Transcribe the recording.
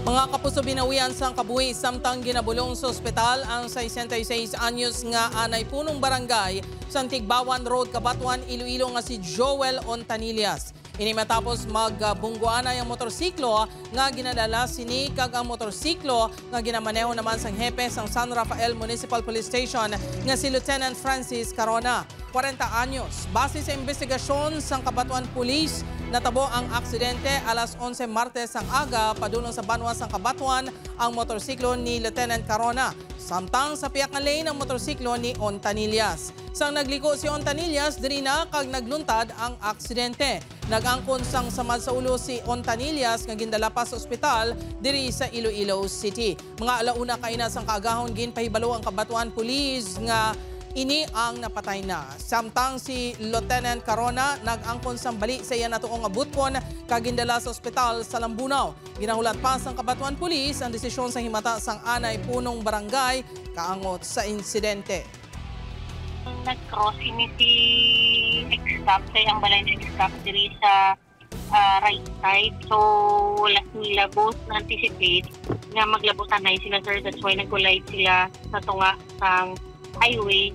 Mga kapuso binawian sang kabuhi samtang ginabulong sa ospital ang 66 anyos nga anay punong barangay sa Tigbawan Road, Cabanatuan, Iloilo nga si Joel Ontanillas. Ini matapos magbungguana ang motorsiklo nga ginadala sini kag ang motorsiklo nga ginamaneho naman sang hepe sang San Rafael Municipal Police Station nga si Lieutenant Francis Carona, 40 anyos. Base sa investigasyon sang Cabanatuan Police, natabo ang aksidente alas 11 Martes ang aga padulong sa Banwa sang Cabanatuan ang motorsiklo ni Lieutenant Carona. Samtang sa piyak nga lane ang motorsiklo ni Ontanillas. Sang nagliko si Ontanillas, diri na kag nagluntad ang aksidente. Nagangkon sang samad sa ulo si Ontanillas nga gindala pa sa ospital diri sa Iloilo City. Mga alauna kaina sang kaagahon ginpahibalo ang Cabanatuan Police nga ini ang napatay na. Samtang si Lieutenant Carona nag-angkon sang bali sa iya natuong abutkon kagindala sa ospital sa Lambunaw. Ginahulat pa sang Cabanatuan Police ang desisyon sa himata sang anay punong barangay kaangot sa insidente. Nag-cross ini si X-Stop sa ang balay ng X-Stop diri sa right side. So, wala nila both na-anticipate nga maglabutan na sila, sir. That's why nag-collide sila sa tunga sang highway.